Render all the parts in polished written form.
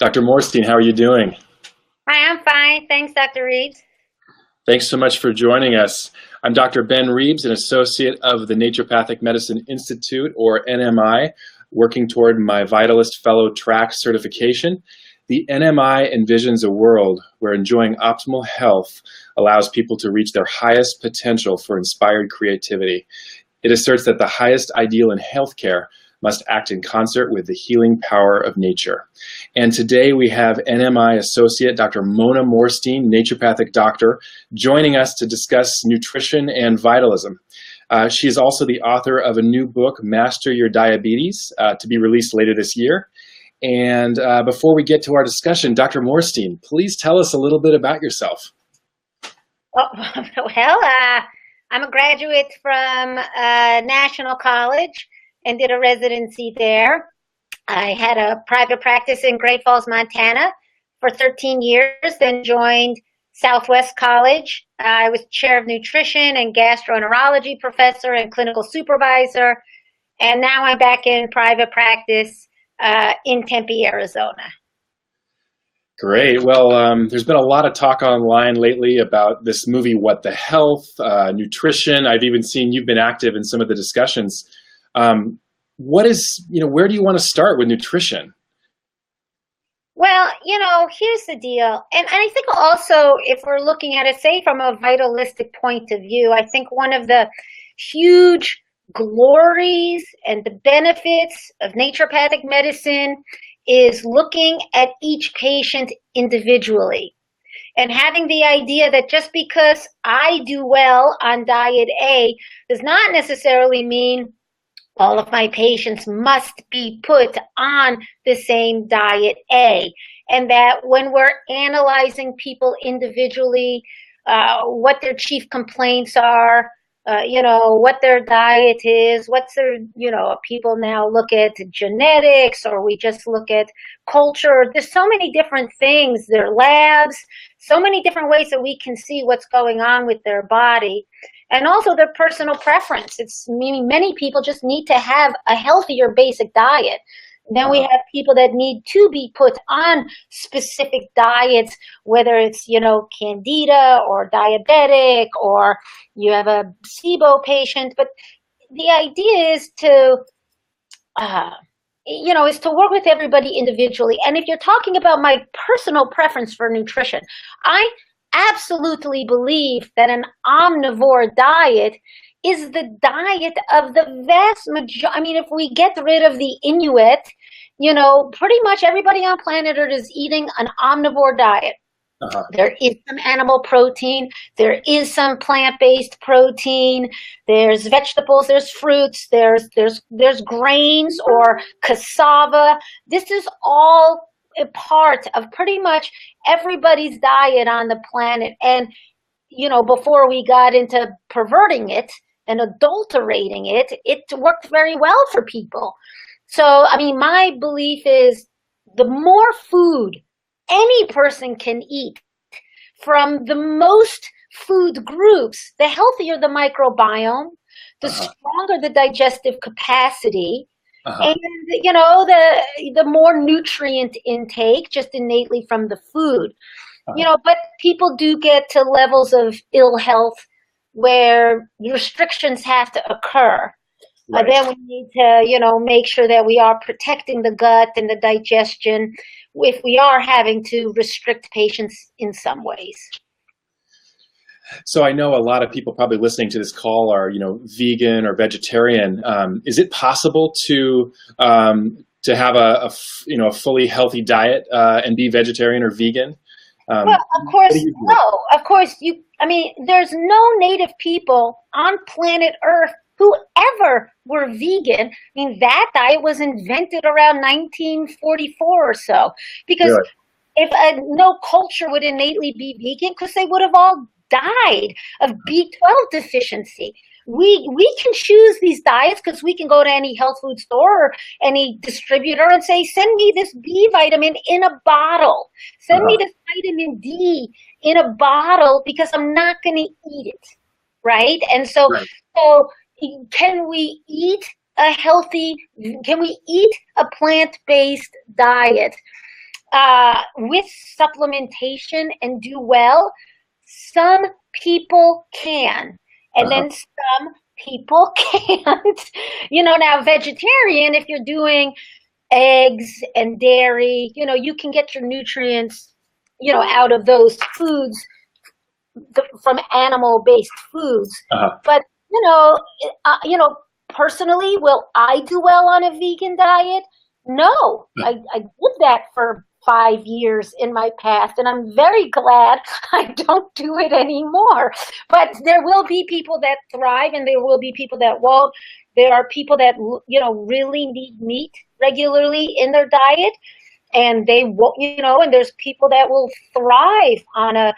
Dr. Morstein, how are you doing? Hi, I'm fine. Thanks, Dr. Reeves. Thanks so much for joining us. I'm Dr. Ben Reeves, an associate of the Naturopathic Medicine Institute, or NMI, working toward my Vitalist Fellow Track certification. The NMI envisions a world where enjoying optimal health allows people to reach their highest potential for inspired creativity. It asserts that the highest ideal in healthcare must act in concert with the healing power of nature. And today we have NMI Associate Dr. Mona Morstein, naturopathic doctor, joining us to discuss nutrition and vitalism. She is also the author of a new book, Master Your Diabetes, to be released later this year. And before we get to our discussion, Dr. Morstein, please tell us a little bit about yourself. Oh, I'm a graduate from National College and did a residency there. I had a private practice in Great Falls, Montana for 13 years, then joined Southwest College. I was chair of nutrition and gastroenterology professor and clinical supervisor. And now I'm back in private practice in Tempe, Arizona. Great. Well, there's been a lot of talk online lately about this movie, What the Health, nutrition. I've even seen you've been active in some of the discussions. Where do you want to start with nutrition? Well, here's the deal. And I think also, if we're looking at it, say, from a vitalistic point of view, I think one of the huge glories and the benefits of naturopathic medicine is looking at each patient individually and having the idea that just because I do well on diet A does not necessarily mean all of my patients must be put on the same diet A. And that when we're analyzing people individually, what their chief complaints are, what their diet is, people now look at genetics, or we just look at culture. There's so many different things, their labs, so many different ways that we can see what's going on with their body. And also their personal preference. It's meaning many people just need to have a healthier basic diet. Then we have people that need to be put on specific diets, whether it's, candida or diabetic, or you have a SIBO patient. But the idea is to work with everybody individually. And if you're talking about my personal preference for nutrition, I absolutely believe that an omnivore diet is the diet of the vast majority. I mean, if we get rid of the Inuit, pretty much everybody on planet Earth is eating an omnivore diet. There is some animal protein, there is some plant-based protein, there's vegetables, there's fruits, there's grains or cassava. This is all a part of pretty much everybody's diet on the planet. And, before we got into perverting it and adulterating it, it worked very well for people. So, my belief is the more food any person can eat from the most food groups, the healthier the microbiome, the stronger the digestive capacity, and, the more nutrient intake just innately from the food. But people do get to levels of ill health where restrictions have to occur. Right. Then we need to, make sure that we are protecting the gut and the digestion if we are having to restrict patients in some ways. So I know a lot of people probably listening to this call are, vegan or vegetarian. Is it possible to have a fully healthy diet and be vegetarian or vegan? Well, of course, no. Of course, there's no native people on planet Earth who ever were vegan. That diet was invented around 1944 or so. Because if no culture would innately be vegan, because they would have all died of B12 deficiency. We can choose these diets because we can go to any health food store or any distributor and say, send me this B vitamin in a bottle. Send me this vitamin D in a bottle because I'm not going to eat it, right? And so can we eat a plant-based diet? with supplementation and do well. Some people can, and then some people can't. Now vegetarian, if you're doing eggs and dairy, you can get your nutrients, out of those foods from animal-based foods. But, personally, will I do well on a vegan diet? No, I did that for 5 years in my past, and I'm very glad I don't do it anymore. But there will be people that thrive, and there will be people that won't. There are people that, really need meat regularly in their diet, and they won't, and there's people that will thrive on a,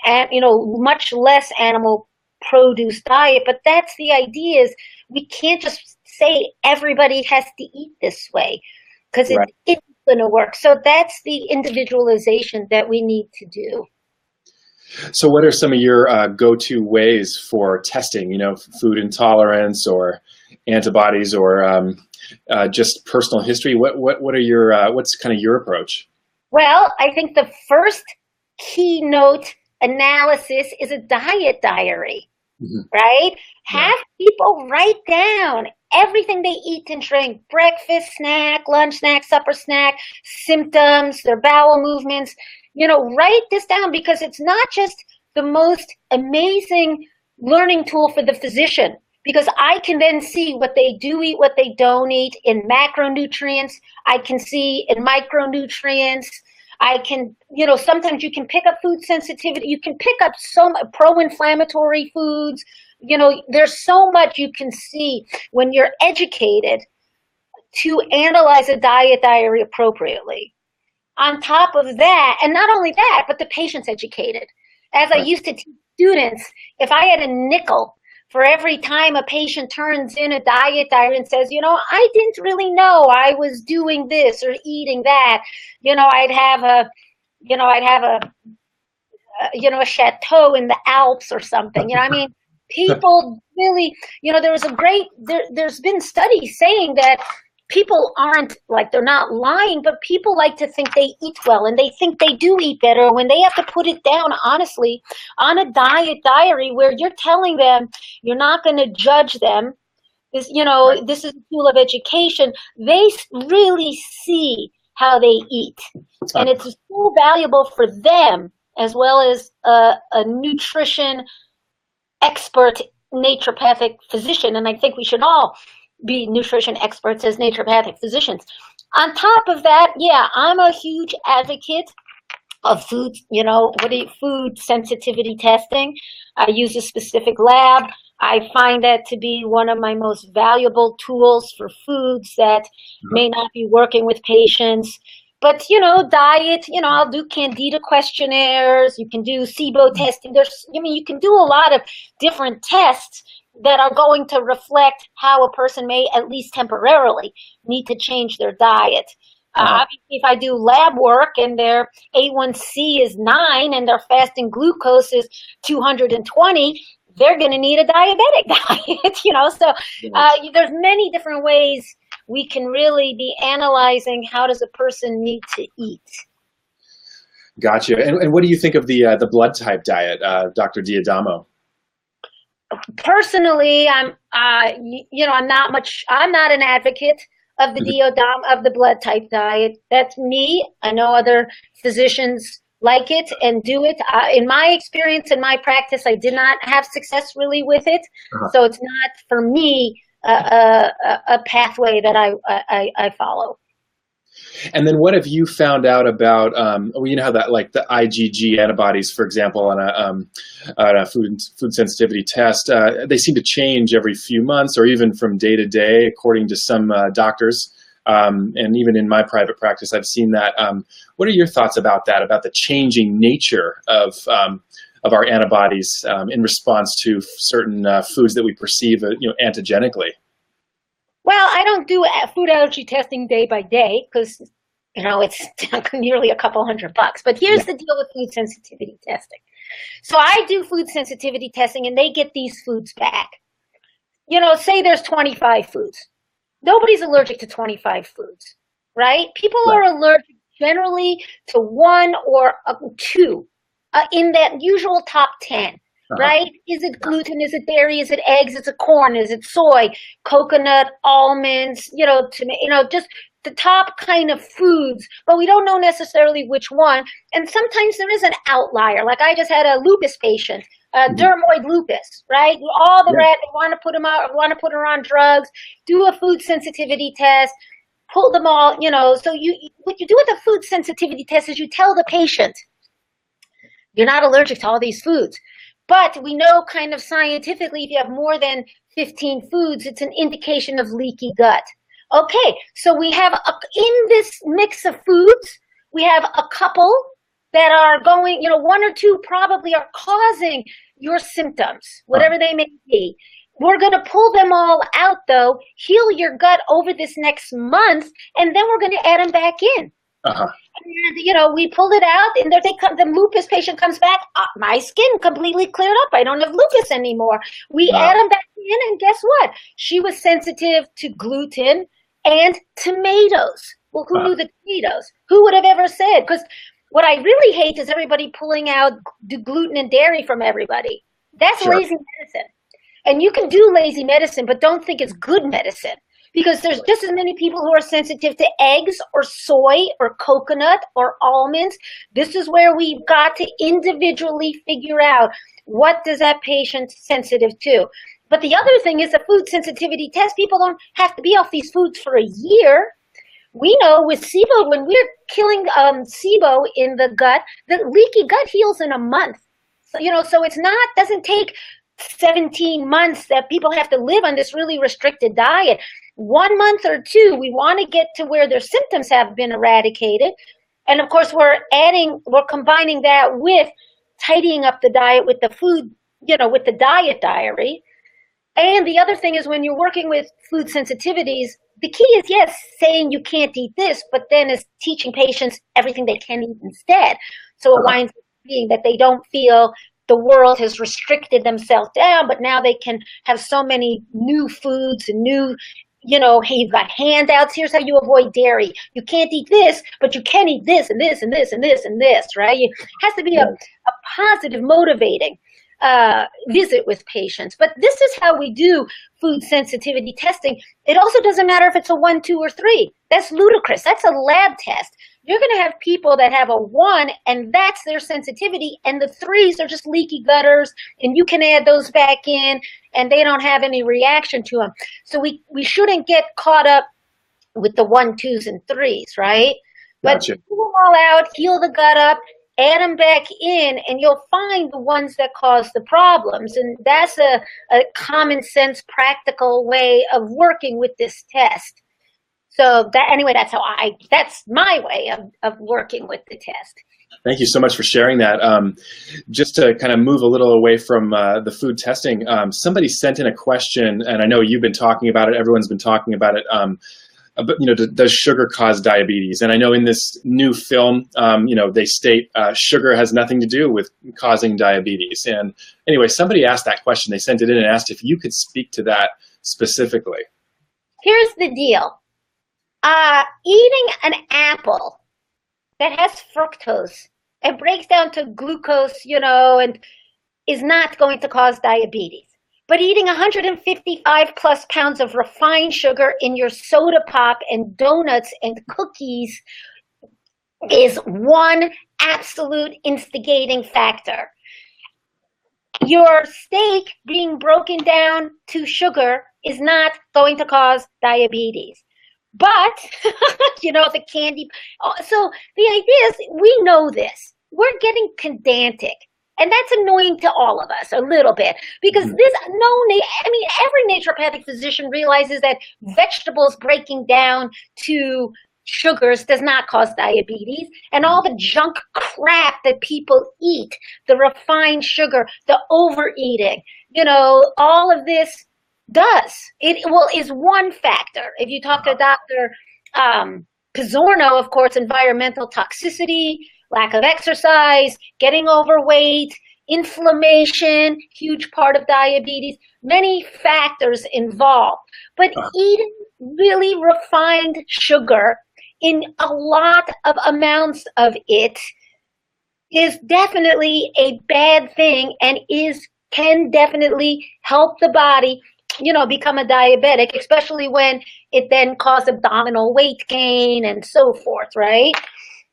much less animal produce diet. But that's the idea, is we can't just say everybody has to eat this way, because it isn't going to work. So that's the individualization that we need to do. So what are some of your go-to ways for testing, food intolerance or antibodies, or just personal history? What are your, what's kind of your approach? Well, I think the first keynote analysis is a diet diary, right? Have people write down everything they eat and drink: breakfast, snack, lunch, snack, supper, snack, symptoms, their bowel movements. Write this down, because it's not just the most amazing learning tool for the physician, because I can then see what they do eat, what they don't eat in macronutrients. I can see in micronutrients. I can, sometimes you can pick up food sensitivity. You can pick up some pro-inflammatory foods. There's so much you can see when you're educated to analyze a diet diary appropriately. On top of that, and not only that, but the patient's educated. As I used to teach students, if I had a nickel for every time a patient turns in a diet diary and says, I didn't really know I was doing this or eating that, I'd have a chateau in the Alps or something. People really, there's been studies saying that people aren't, like, they're not lying, but people like to think they eat well, and they think they do eat better when they have to put it down honestly on a diet diary, where you're telling them you're not going to judge them. This, this is a tool of education. They really see how they eat, and it's so valuable for them, as well as a nutrition expert, naturopathic physician. And I think we should all be nutrition experts as naturopathic physicians. On top of that, I'm a huge advocate of food, food sensitivity testing. I use a specific lab. I find that to be one of my most valuable tools for foods that may not be working with patients. But, diet, I'll do Candida questionnaires. You can do SIBO testing. You can do a lot of different tests that are going to reflect how a person may, at least temporarily, need to change their diet. Obviously, if I do lab work and their A1C is 9 and their fasting glucose is 220, they're going to need a diabetic diet. So there's many different ways we can really be analyzing how does a person need to eat. Gotcha. And what do you think of the blood type diet, Dr. Diadamo? Personally, I'm not an advocate of the blood type diet. That's me. I know other physicians like it and do it. In my experience, in my practice, I did not have success really with it. So it's not, for me, a pathway that I follow. And then what have you found out about, how that, like the IgG antibodies, for example, on a food sensitivity test, they seem to change every few months or even from day to day, according to some doctors. And even in my private practice, I've seen that. What are your thoughts about that, about the changing nature of our antibodies in response to certain foods that we perceive, antigenically? Well, I don't do food allergy testing day by day because, it's nearly a couple $100. But here's the deal with food sensitivity testing. So I do food sensitivity testing, and they get these foods back. Say there's 25 foods. Nobody's allergic to 25 foods, right? People are allergic generally to one or two in that usual top 10. Right? Is it gluten? Is it dairy? Is it eggs? Is it corn? Is it soy? Coconut, almonds, just the top kind of foods, but we don't know necessarily which one. And sometimes there is an outlier. Like I just had a lupus patient, dermoid lupus, right? All the rat, they want to put them out, want to put her on drugs, do a food sensitivity test, pull them all, So what you do with a food sensitivity test is you tell the patient, you're not allergic to all these foods. But we know kind of scientifically, if you have more than 15 foods, it's an indication of leaky gut. Okay, so we have in this mix of foods, we have a couple that are going, one or two probably are causing your symptoms, whatever they may be. We're going to pull them all out, though, heal your gut over this next month, and then we're going to add them back in. And, we pulled it out, and the lupus patient comes back. My skin completely cleared up. I don't have lupus anymore. We add them back in, and guess what? She was sensitive to gluten and tomatoes. Well, who knew the tomatoes? Who would have ever said? Because what I really hate is everybody pulling out the gluten and dairy from everybody. That's lazy medicine. And you can do lazy medicine, but don't think it's good medicine. Because there's just as many people who are sensitive to eggs or soy or coconut or almonds. This is where we've got to individually figure out what does that patient sensitive to. But the other thing is a food sensitivity test. People don't have to be off these foods for a year. We know with SIBO, when we're killing SIBO in the gut, the leaky gut heals in a month. So it's doesn't take 17 months that people have to live on this really restricted diet. 1 month or two, we want to get to where their symptoms have been eradicated. And of course, we're combining that with tidying up the diet with the food, with the diet diary. And the other thing is when you're working with food sensitivities, the key is, yes, saying you can't eat this, but then is teaching patients everything they can eat instead. So it winds up being that they don't feel the world has restricted themselves down, but now they can have so many new foods and new, hey, you've got handouts. Here's how you avoid dairy. You can't eat this, but you can eat this and this and this and this and this, right? It has to be a positive, motivating visit with patients. But this is how we do food sensitivity testing. It also doesn't matter if it's a 1, 2, or 3. That's ludicrous. That's a lab test. You're going to have people that have a 1, and that's their sensitivity, and the 3s are just leaky gutters, and you can add those back in, and they don't have any reaction to them. So we shouldn't get caught up with the 1, 2s, and 3s, right? Gotcha. But pull them all out, heal the gut up, add them back in, and you'll find the ones that cause the problems. And that's a common sense, practical way of working with this test. So that's my way of working with the test. Thank you so much for sharing that. Just to kind of move a little away from the food testing, somebody sent in a question, and I know you've been talking about it, everyone's been talking about it, but does sugar cause diabetes? And I know in this new film, they state sugar has nothing to do with causing diabetes. And anyway, somebody asked that question. They sent it in and asked if you could speak to that specifically. Here's the deal. Eating an apple that has fructose and breaks down to glucose, and is not going to cause diabetes. But eating 155 plus pounds of refined sugar in your soda pop and donuts and cookies is one absolute instigating factor. Your steak being broken down to sugar is not going to cause diabetes. But, the candy. So the idea is we know this. We're getting pedantic. And that's annoying to all of us a little bit because every naturopathic physician realizes that vegetables breaking down to sugars does not cause diabetes, and all the junk crap that people eat, the refined sugar, the overeating, all of this is one factor. If you talk to Dr. Pizzorno, of course, environmental toxicity, lack of exercise, getting overweight, inflammation, huge part of diabetes, many factors involved. But eating really refined sugar in a lot of amounts of it is definitely a bad thing and can definitely help the body, become a diabetic, especially when it then causes abdominal weight gain and so forth, right?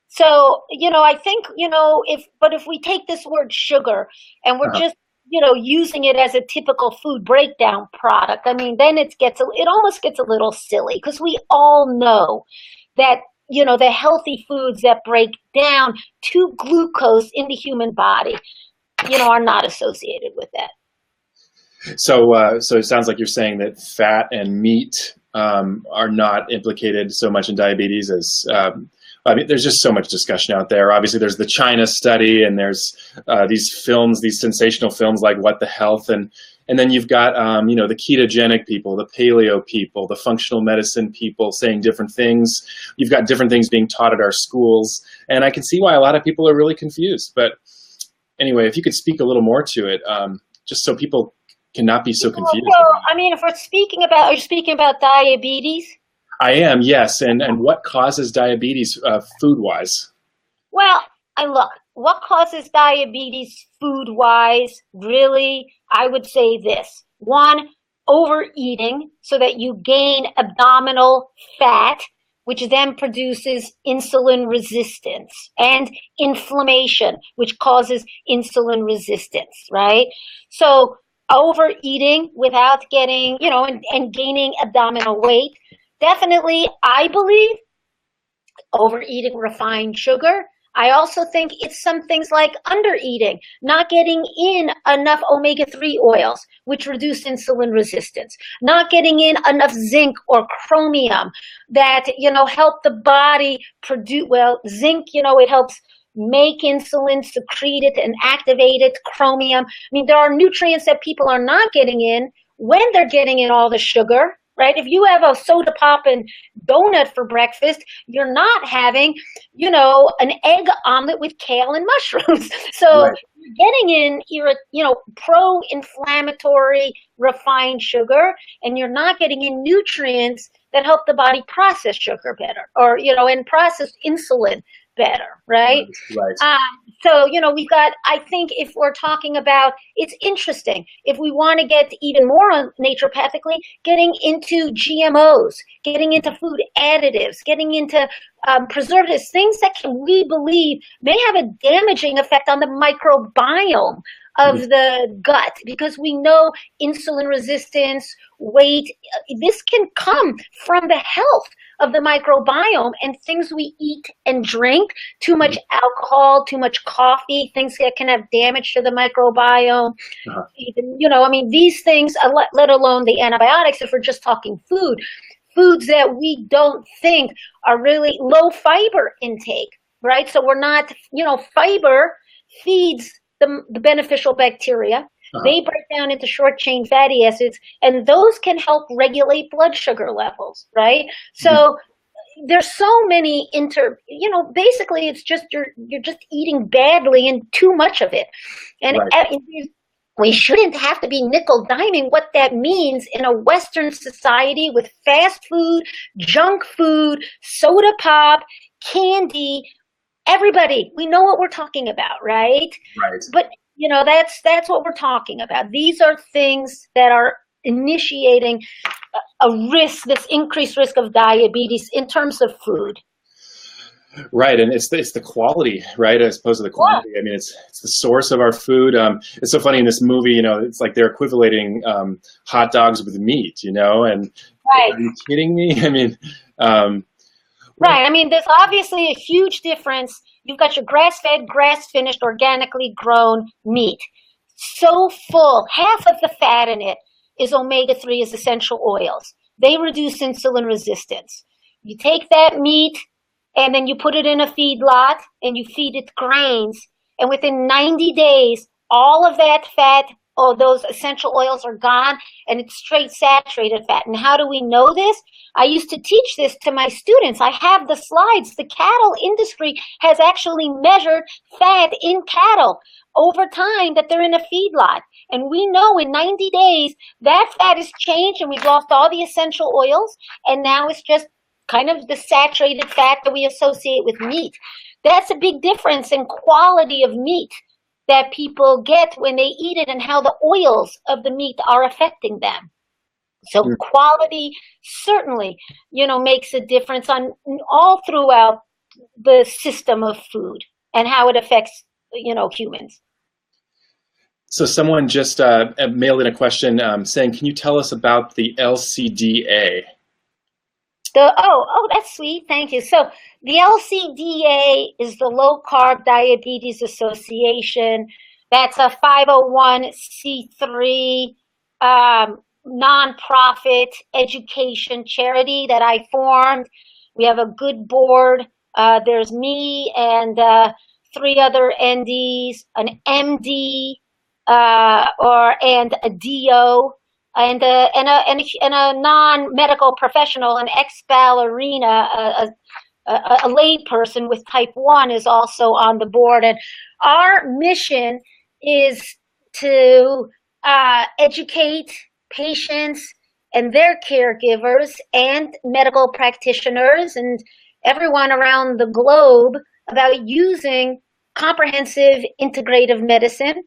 So, I think, if we take this word sugar and we're just, using it as a typical food breakdown product, I mean, then it almost gets a little silly, because we all know that, the healthy foods that break down to glucose in the human body, are not associated with that. So it sounds like you're saying that fat and meat are not implicated so much in diabetes as I mean, there's just so much discussion out there. Obviously, there's the China study, and there's these films, these sensational films like What the Health, and then you've got the ketogenic people, the paleo people, the functional medicine people saying different things. You've got different things being taught at our schools, and I can see why a lot of people are really confused. But anyway, if you could speak a little more to it, just so people cannot be so confused. So, I mean, if are you speaking about diabetes? I am, yes. And what causes diabetes food-wise? Well, look, what causes diabetes food-wise, really, I would say this. One, overeating, so that you gain abdominal fat, which then produces insulin resistance, and inflammation, which causes insulin resistance, right? So overeating without getting, and gaining abdominal weight. Definitely, I believe, overeating refined sugar. I also think it's some things like undereating, not getting in enough omega-3 oils, which reduce insulin resistance, not getting in enough zinc or chromium that, help the body produce, zinc, it helps make insulin, secrete it, and activate it. Chromium. I mean, there are nutrients that people are not getting in when they're getting in all the sugar. Right? If you have a soda pop and donut for breakfast, you're not having, an egg omelet with kale and mushrooms. So right. You're getting in your, pro-inflammatory refined sugar, and you're not getting in nutrients that help the body process sugar better, or, and process insulin better, right? Right. So, we've got, I think if we're talking about, it's interesting, if we want to get even more on naturopathically, getting into GMOs, getting into food additives, getting into preservatives, things that we believe may have a damaging effect on the microbiome of the gut, because we know insulin resistance, weight, this can come from the health of the microbiome and things we eat and drink, too much alcohol, too much coffee, things that can have damage to the microbiome. Even, these things, let alone the antibiotics, if we're just talking foods that we don't think are really low fiber intake, right? So we're not, fiber feeds the beneficial bacteria. They break down into short-chain fatty acids, and those can help regulate blood sugar levels, right? So there's so many basically it's just you're just eating badly and too much of it. And we shouldn't have to be nickel-diming what that means in a Western society with fast food, junk food, soda pop, candy. Everybody, we know what we're talking about, right? Right. But that's what we're talking about. These are things that are initiating a risk, this increased risk of diabetes in terms of food. Right, and it's the quality, right, as opposed to the quantity. I mean, it's the source of our food. It's so funny in this movie, it's like they're equivalating hot dogs with meat, and right. Are you kidding me? I mean, right. I mean, there's obviously a huge difference. You've got your grass-fed, grass-finished, organically grown meat. So full, half of the fat in it is omega-3, is essential oils. They reduce insulin resistance. You take that meat and then you put it in a feedlot and you feed it grains. And within 90 days, all of that fat, those essential oils are gone, and it's straight saturated fat. And how do we know this? I used to teach this to my students. I have the slides. The cattle industry has actually measured fat in cattle over time that they're in a feedlot. And we know in 90 days that fat has changed and we've lost all the essential oils, and now it's just kind of the saturated fat that we associate with meat. That's a big difference in quality of meat that people get when they eat it and how the oils of the meat are affecting them. So quality certainly, makes a difference on all throughout the system of food and how it affects, humans. So someone just mailed in a question saying, can you tell us about the LCDA? That's sweet. Thank you. So the LCDA is the Low Carb Diabetes Association. That's a 501c3 nonprofit education charity that I formed. We have a good board. There's me and 3 other NDs, an MD, and a DO, and a non-medical professional, an ex-ballerina, a lay person with type 1 is also on the board. And our mission is to educate patients and their caregivers and medical practitioners and everyone around the globe about using comprehensive integrative medicine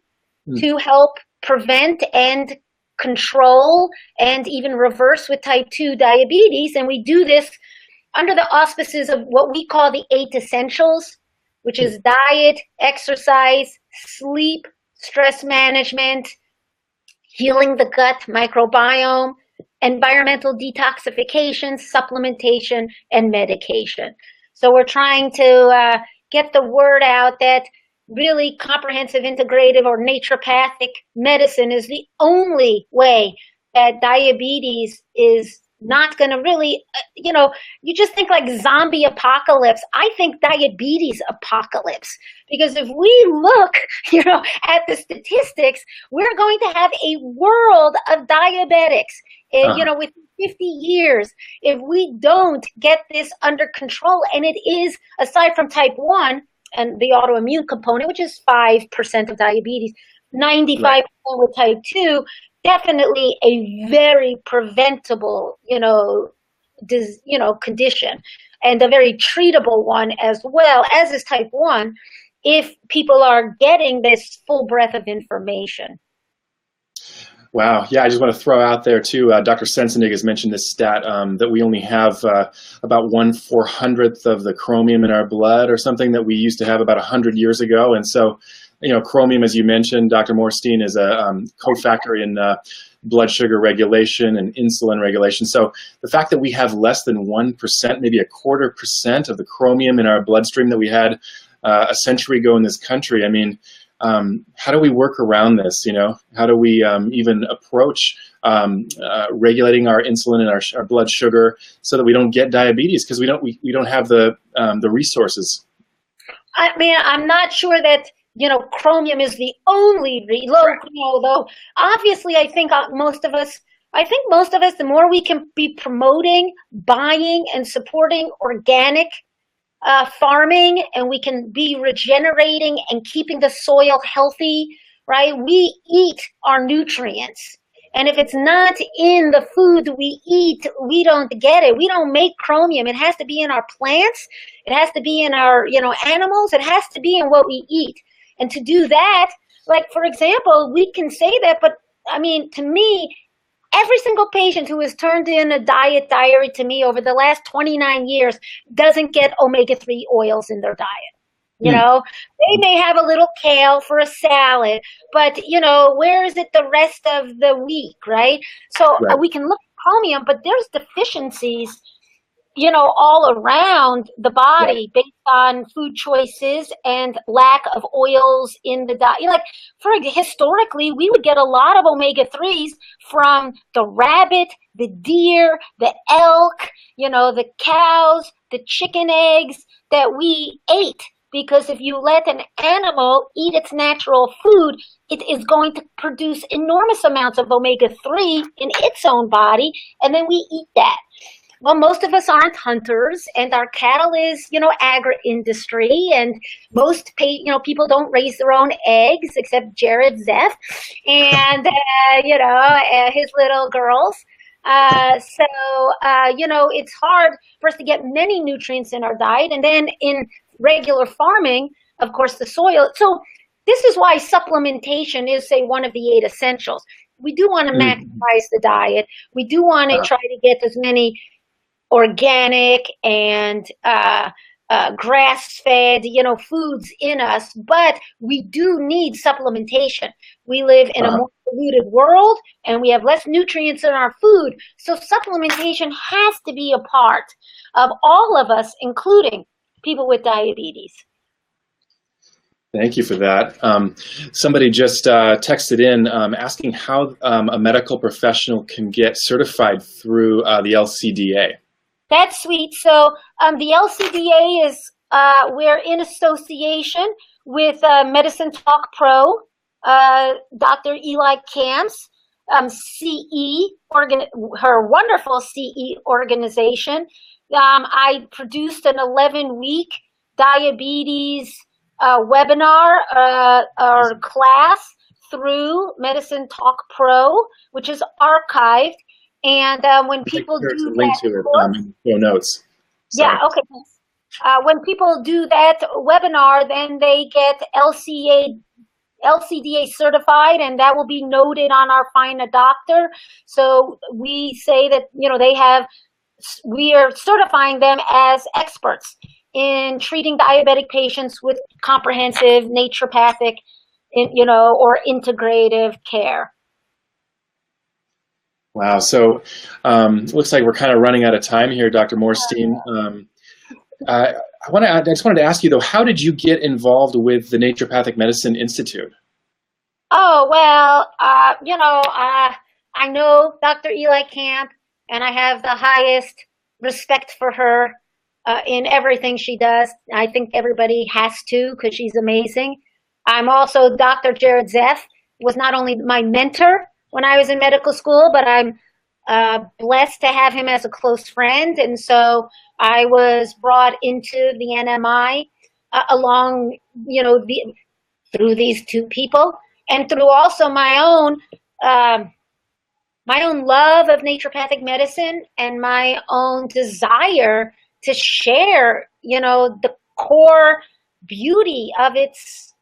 to help prevent and control and even reverse with type 2 diabetes. And we do this under the auspices of what we call the 8 essentials, which is diet, exercise, sleep, stress management, healing the gut microbiome, environmental detoxification, supplementation, and medication. So we're trying to get the word out that really comprehensive integrative or naturopathic medicine is the only way that diabetes is not going to really, you just think like zombie apocalypse. I think diabetes apocalypse, because if we look, at the statistics, we're going to have a world of diabetics, within 50 years, if we don't get this under control. And it is, aside from type 1 and the autoimmune component, which is 5% of diabetes, 95% with type 2, definitely a very preventable, condition, and a very treatable one as well, as is type 1, if people are getting this full breadth of information. Wow. Yeah, I just want to throw out there too, Dr. Sensenig has mentioned this stat that we only have about 1/400th of the chromium in our blood, or something that we used to have about 100 years ago. And so, chromium, as you mentioned, Dr. Morstein, is a cofactor in blood sugar regulation and insulin regulation. So the fact that we have less than 1%, maybe 1/4% of the chromium in our bloodstream that we had a century ago in this country, I mean, how do we work around this? How do we even approach regulating our insulin and our blood sugar so that we don't get diabetes, because we don't have the resources? I mean, I'm not sure that chromium is the only though. Obviously, I think most of us, the more we can be promoting, buying, and supporting organic farming, and we can be regenerating and keeping the soil healthy, right? We eat our nutrients. And if it's not in the food we eat, we don't get it. We don't make chromium. It has to be in our plants. It has to be in our, animals. It has to be in what we eat. And to do that, like, for example, we can say that, but I mean, to me, every single patient who has turned in a diet diary to me over the last 29 years doesn't get omega-3 oils in their diet. They may have a little kale for a salad, but, where is it the rest of the week, right? So we can look at chromium, but there's deficiencies, all around the body based on food choices and lack of oils in the diet. Historically, we would get a lot of omega-3s from the rabbit, the deer, the elk, the cows, the chicken eggs that we ate. Because if you let an animal eat its natural food, it is going to produce enormous amounts of omega-3 in its own body, and then we eat that. Well, most of us aren't hunters, and our cattle is, agri-industry, and most people don't raise their own eggs except Jared Zeff and, his little girls. It's hard for us to get many nutrients in our diet. And then in regular farming, of course, the soil. So this is why supplementation is, say, one of the 8 essentials. We do want to maximize the diet. We do want to try to get as many organic and grass-fed, foods in us, but we do need supplementation. We live in a more polluted world, and we have less nutrients in our food, so supplementation has to be a part of all of us, including people with diabetes. Thank you for that. Somebody just texted in asking how a medical professional can get certified through the LCDA. That's sweet. So the LCDA is, we're in association with Medicine Talk Pro, Dr. Eli Camp's CE, her wonderful CE organization. I produced an 11-week diabetes webinar or class through Medicine Talk Pro, which is archived. And when people do link to it in your notes. Sorry. Yeah, okay. When people do that webinar, then they get LCDA certified, and that will be noted on our Find a Doctor. So we say that we are certifying them as experts in treating diabetic patients with comprehensive naturopathic, or integrative care. Wow. So looks like we're kind of running out of time here, Dr. Morstein. I just wanted to ask you, though, how did you get involved with the Naturopathic Medicine Institute? Oh, well, I know Dr. Eli Camp, and I have the highest respect for her in everything she does. I think everybody has to, because she's amazing. I'm also Dr. Jared Zeff, was not only my mentor when I was in medical school, but I'm blessed to have him as a close friend. And so I was brought into the NMI along, through these 2 people, and through also my own love of naturopathic medicine and my own desire to share, the core beauty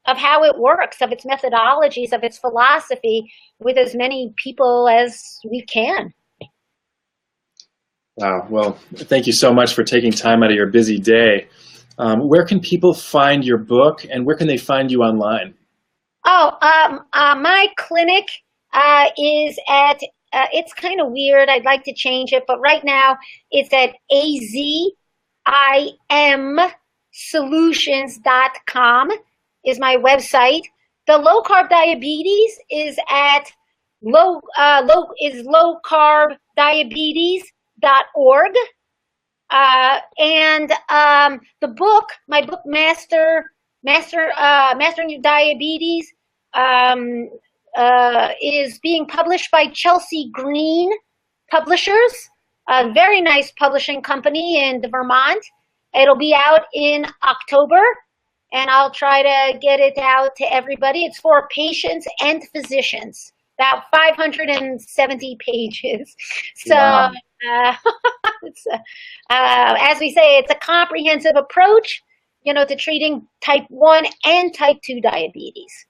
of how it works, of its methodologies, of its philosophy, with as many people as we can. Wow. Well, thank you so much for taking time out of your busy day. Where can people find your book, and where can they find you online? My clinic is at, it's kind of weird. I'd like to change it, but right now it's at azimsolutions.com is my website. The low carb diabetes is at lowcarbdiabetes.org. And the book, my book, Mastering Your Diabetes, is being published by Chelsea Green Publishers, a very nice publishing company in Vermont. It'll be out in October, and I'll try to get it out to everybody. It's for patients and physicians, about 570 pages. So, wow. As we say, it's a comprehensive approach, to treating type 1 and type 2 diabetes.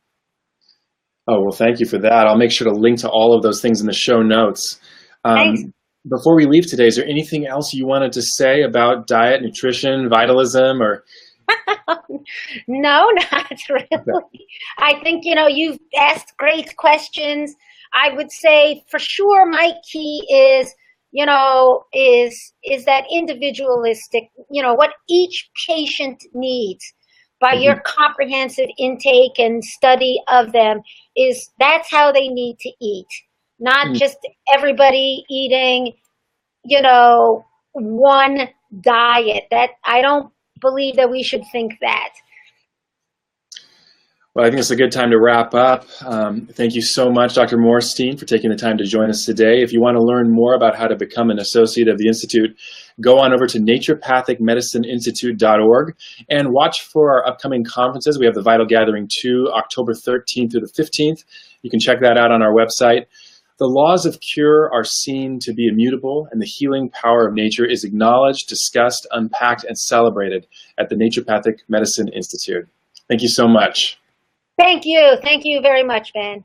Oh, well, thank you for that. I'll make sure to link to all of those things in the show notes. Thanks. Before we leave today, is there anything else you wanted to say about diet, nutrition, vitalism, or? No, not really. Okay. I think, you've asked great questions. I would say for sure my key is, is that individualistic, what each patient needs by your comprehensive intake and study of them, that's how they need to eat. Not just everybody eating, one diet. That I don't believe that we should think that. Well, I think it's a good time to wrap up. Thank you so much, Dr. Morstein, for taking the time to join us today. If you want to learn more about how to become an associate of the Institute, go on over to naturopathicmedicineinstitute.org and watch for our upcoming conferences. We have the Vital Gathering 2, October 13th through the 15th. You can check that out on our website. The laws of cure are seen to be immutable, and the healing power of nature is acknowledged, discussed, unpacked, and celebrated at the Naturopathic Medicine Institute. Thank you so much. Thank you. Thank you very much, Ben.